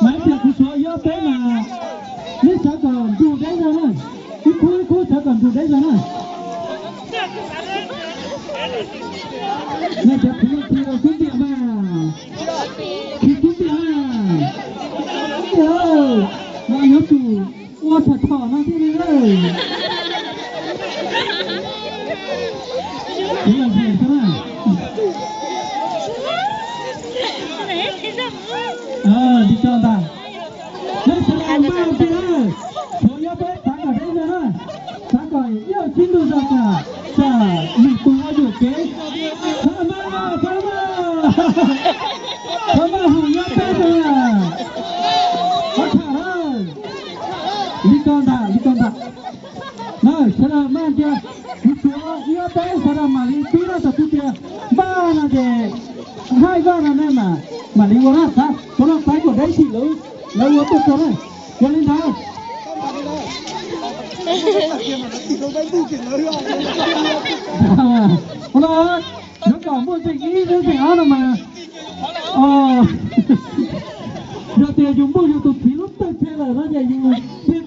Mấy việc của số yếu bé mà nếu sẽ còn đủ đấy rồi nè, cái khu sẽ còn đủ đấy rồi nè. Này chắc cũng thì là cũng biết mà, thì cũng biết mà. Mà nhớ chủ, ô thật thỏ nó thế này ơi. Thế là gì thế nào? Đi cho ta. Đấy sẽ là bao nhiêu ơi. Số yếu bé sáng ở đây rồi nè. Sáng gọi yêu xin đồ ra cả. Chà, mình tung ở được kế. Thơm à. Thơm à hùng yếu bé rồi à. Có thả ơi. Đi con ta. Này, sẽ là mang kia. Đi xuống yếu bé sẽ là mà đi tí ra tập kia. Ba là để. Hai con là em mà đi qua đó sao? Có nó phải của đấy thì lâu ở tục rồi đấy. Qua lên nào. Nó còn mua gì ý nữa thì áo nào mà. Giờ thì dùng bút dùng tụt phí lúc tới xe là nó chạy dùng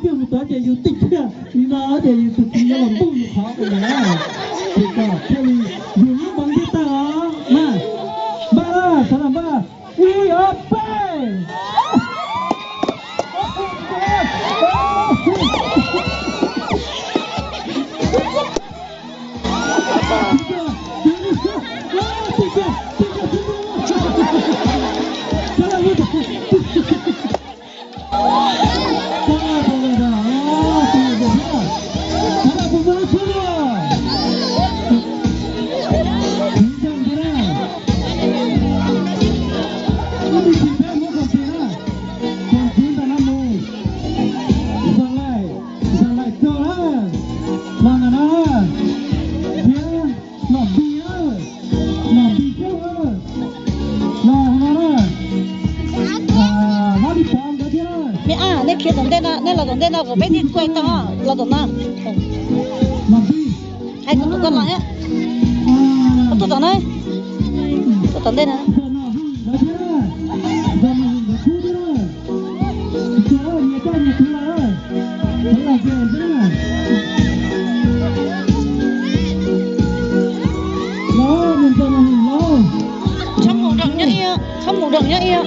tiêu một tới chạy dùng tích kia. Đi ra chạy dùng tụt phí nó làm bút khó rồi nè. Thì cả theo dùng những bằng cái ta đó. Nè. Ba, salam ba. IOP. Nên là có bé đi quay to là tụi nó hay tụi con lại á tụi tụi này tụi tụi đây nè trong một đường nhá yêu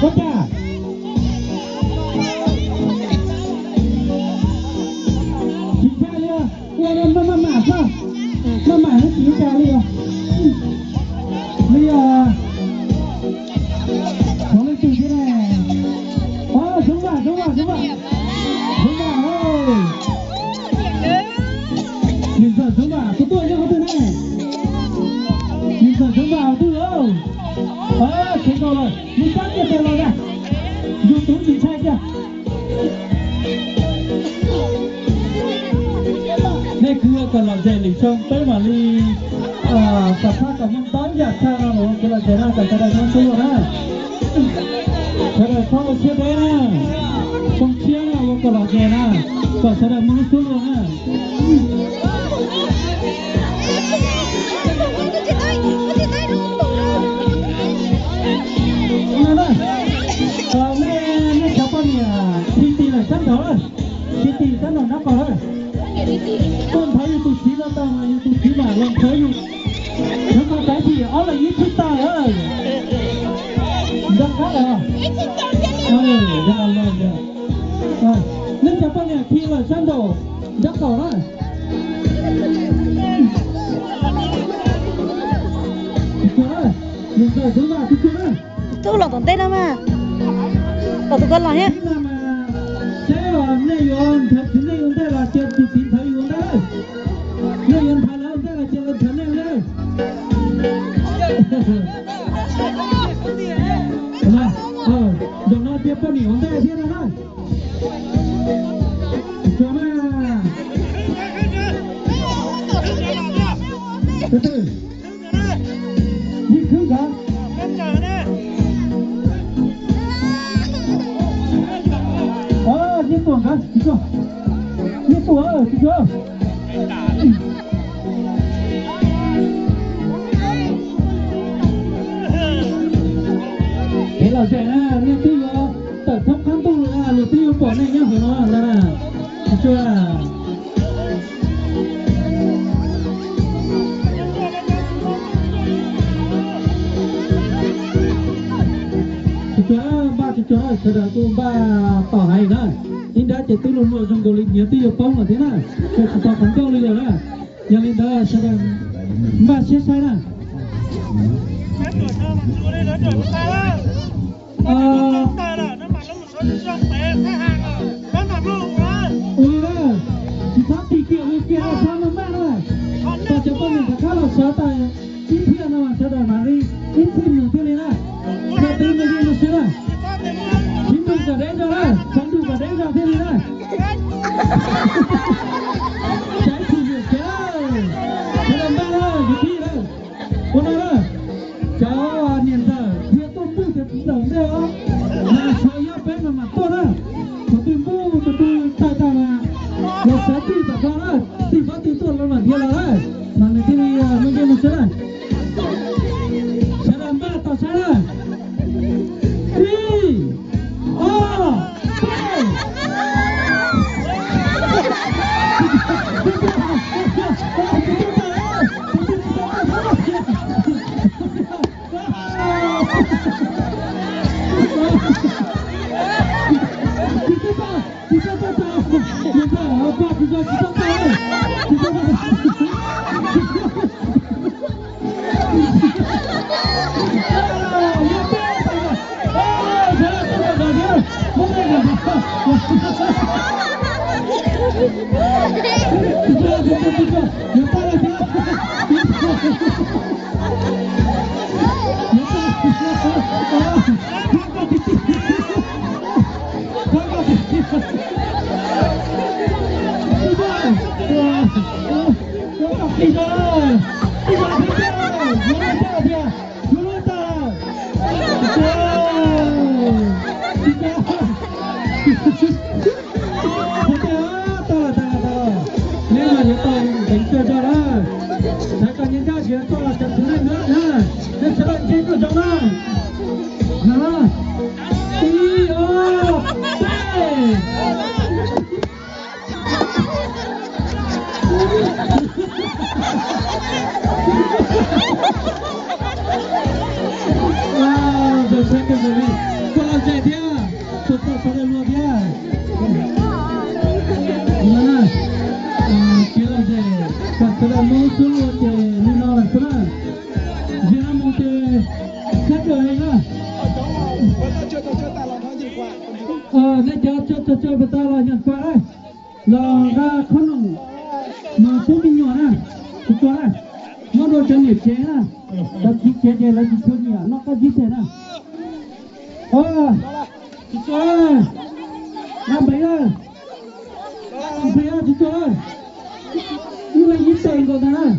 có chả chị cha đi à nó mả sao nó mả nó chị cha đi à bây giờ có lên từ thế này xuống vào ơi nhìn giờ xuống vào có tôi nhá có tôi này nhìn giờ xuống vào tôi đâu thế rồi nhìn sát kia tên rồi nè YouTube nhìn sai chưa đây cưa còn làm gì lịch xong tới mà đi tập phát cả mông tóm giặt sao nó rồi cái là thế nào cả cái này không xui rồi đó cái này không có chia đấy nè không chia là còn làm gì nè còn cái này muốn xuống rồi nè nè cháu con thì Titi là sẵn đó rồi Titi sẵn rồi nắp vào rồi con thấy tụi chí ra tao mà tụi chí mà lần thấy nó có cái gì đó là ít chút ta ơi rất khác à ra lên rồi nên cháu con nhà khi là sẵn đồ rất vào đó nhìn giờ xuống vào tôi lọt tận tên đâu mà lọt tụi con lọt nhé thế là này yon thật thế này yon đây là chuyện tụi xin thấy yon đây này yon phải là đây là chuyện thật này đây mà đừng nói tiếp con yon đây thế nào đây cho mà từ từ đi khứ cả đi tuồng cả đi tuồng đi tuồng thế là sẽ nên tiêu tận thấp khám tu là lượt tiêu của này nhá phải nói là chưa cho sẽ là tôi ba tỏ hay đó in đã chỉ tôi luôn luôn trong golin nhớ tiêu phong là thế nào tôi tỏ phấn đấu đi rồi đó nhưng in đã sẽ là ba sẽ sai đó ui đó chỉ tháp thì kiểu là sao nó mát rồi ta cho con mình khá là sợ tài ít thiên nào sẽ đòi mà đi ít thiên nhiều thiên này nè giờ tin cái gì nó sẽ là chính mình cả đấy cho đấy chẳng đủ cả đấy cho thế này này trái thì việc chơi thế làm ba ơi cái gì đấy con ơi đó cháu niệm giờ việc tôi mua thì cũng đồng đấy không là sợi nhá bên mà mặt tôi đó tôi mua tôi tài tài mà là sẽ đi cả con đó thì bắt tí tôi là mà thiệt là đấy mà người thì mình kia một số này sẽ làm ba tao sẽ này para lo dia. Mana? Kira de katra monsu de nina kra. Jena monte satu ayah. Nãy cho bata là nhận qua đấy. Là ra khôn mà cũng bị nhỏ nè. Cho đấy. Nó đồ chân nhịp chế nè. Ta chỉ chế là chỉ cho nhỉ, nó có gì thế nè. Cho đấy. Làm bây giờ. Cho đấy. Như là gì tiền của ta nè.